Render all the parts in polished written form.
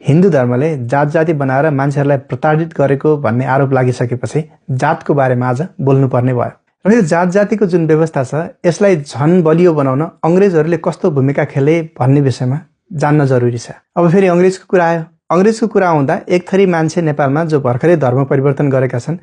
हिन्दू धर्मले जात जाति बनाएर मान्छेहरूलाई प्रताडित गरेको भन्ने आरोप लागिसकेपछि जातको बारेमा आज बोल्नुपर्ने भयो। र यो जात जातिको जुन व्यवस्था छ यसलाई झन बलियो बनाउन अंग्रेजहरूले कस्तो भूमिका खेले भन्ने विषयमा जान्न जरुरी छ। अब फेरि अंग्रेजको कुरा आयो। अंग्रेजको कुरा आउँदा एक थरी मान्छे नेपालमा जो भर्खरै धर्म परिवर्तन गरेका छन्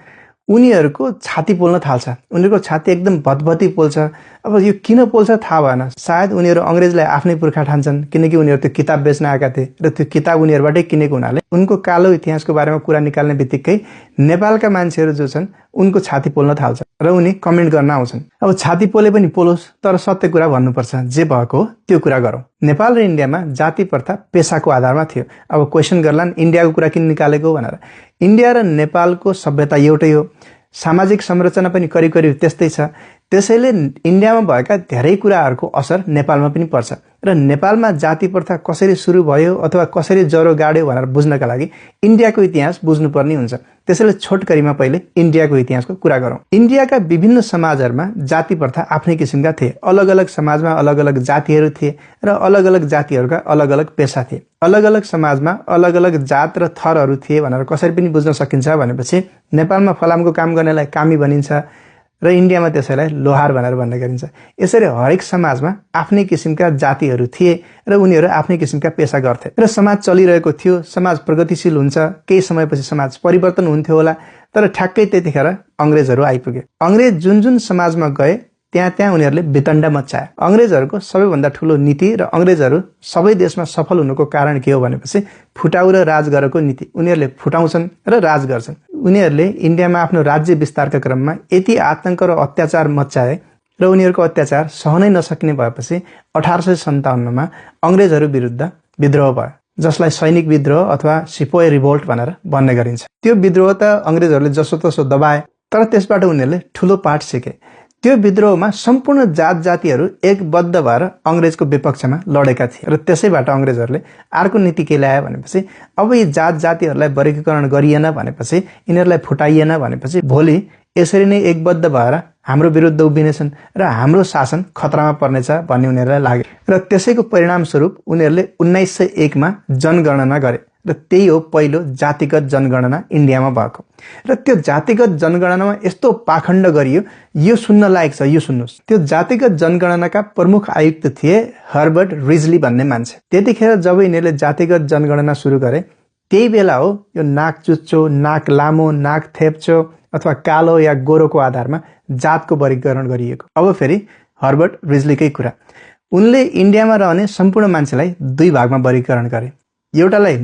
उनीहरूको छाती पोल्न थाल्छ। उनीहरूको छाती एकदम भतभती पोल्छ। अब यो किन पोल्छ थाहा भएन। सायद उनीहरू अंग्रेजलाई आफ्नै पुर्खा ठान्छन् किनकि उनीहरू त्यो किताब बेच्न आएका थिए र त्यो किताब उनीहरूबाटै किनेको हुनाले उनको कालो इतिहासको बारेमा कुरा निकाल्ने बित्तिकै नेपालका मान्छेहरू जो छन् उनको छाती पोल्न थाल्छ र उनी कमेन्ट गर्न आउँछन्। अब छाती पोले पनि पोलोस् तर सत्य कुरा भन्नुपर्छ। जे भएको हो त्यो कुरा गरौँ। नेपाल र इन्डियामा जाति प्रथा पेशाको आधारमा थियो। अब क्वेसन गर्लान् इन्डियाको कुरा किन निकालेको भनेर। इन्डिया र नेपालको सभ्यता एउटै हो। सामाजिक संरचना पनि करिब करिब त्यस्तै छ। त्यसैले इन्डियामा भएका धेरै कुराहरूको असर नेपालमा पनि पर्छ र नेपालमा जाति प्रथा कसरी सुरु भयो अथवा कसरी जरो गाड्यो भनेर बुझ्नका लागि इन्डियाको इतिहास बुझ्नुपर्ने हुन्छ। त्यसैले छोटकरीमा पहिले इन्डियाको इतिहासको कुरा गरौँ। इन्डियाका विभिन्न समाजहरूमा जाति प्रथा आफ्नै किसिमका थिए। अलग अलग समाजमा अलग अलग जातिहरू थिए र अलग अलग जातिहरूका अलग अलग पेशा थिए। अलग अलग समाजमा अलग अलग जात र थरहरू थिए भनेर कसरी पनि बुझ्न सकिन्छ भनेपछि नेपालमा फलामको काम गर्नेलाई कामी भनिन्छ र इन्डियामा त्यसैलाई लोहार भनेर भन्ने गरिन्छ। यसरी हरेक समाजमा आफ्नै किसिमका जातिहरू थिए र उनीहरू आफ्नै किसिमका पेशा गर्थे र समाज चलिरहेको थियो। समाज प्रगतिशील हुन्छ। केही समयपछि समाज परिवर्तन हुन्थ्यो होला। तर ठ्याक्कै त्यतिखेर अंग्रेजहरू आइपुगे। अंग्रेज जुन जुन समाजमा गए त्यहाँ उनीहरूले वितण्डा मच्चाए। अंग्रेजहरूको सबैभन्दा ठुलो नीति र अंग्रेजहरू सबै देशमा सफल हुनुको कारण के हो भनेपछि फुटाउ र राज गरेको नीति। उनीहरूले फुटाउँछन् र राज गर्छन्। उनीहरूले इन्डियामा आफ्नो राज्य विस्तारका क्रममा यति आतंक र अत्याचार मच्चाए र उनीहरूको अत्याचार सहनै नसक्ने भएपछि 1857 मा अंग्रेजहरू विरुद्ध विद्रोह भयो जसलाई सैनिक विद्रोह अथवा सिपोय रिभोल्ट भनेर भन्ने गरिन्छ। त्यो विद्रोह त अंग्रेजहरूले जसोतसो दबाए तर त्यसबाट उनीहरूले ठुलो पाठ सिके। त्यो विद्रोहमा सम्पूर्ण जात जातिहरू एकबद्ध भएर अंग्रेजको विपक्षमा लडेका थिए र त्यसैबाट अंग्रेजहरूले अर्को नीति के ल्याए भनेपछि अब यी जात जातिहरूलाई वर्गीकरण गरिएन भनेपछि यिनीहरूलाई फुटाइएन भनेपछि भोलि यसरी नै एकबद्ध भएर हाम्रो विरुद्ध उभिनेछन् र हाम्रो शासन खतरामा पर्नेछ भन्ने उनीहरूलाई लाग्यो र त्यसैको परिणाम स्वरूप उनीहरूले 1901 मा जनगणना गरे र त्यही हो पहिलो जातिगत जनगणना इन्डियामा भएको। र त्यो जातिगत जनगणनामा यस्तो पाखण्ड गरियो यो सुन्न लायक छ। यो सुन्नुस्। त्यो जातिगत जनगणनाका प्रमुख आयुक्त थिए हर्बर्ट रिजली भन्ने मान्छे। त्यतिखेर जब यिनीहरूले जातिगत जनगणना सुरु गरे त्यही बेला हो यो नाक चुच्चो, नाक लामो, नाक थेप्चो अथवा कालो या गोरोको आधारमा जातको वर्गीकरण गरिएको। अब फेरि हर्बर्ट रिजलीकै कुरा। उनले इन्डियामा रहने सम्पूर्ण मान्छेलाई दुई भागमा वर्गीकरण गरे। एउटालाई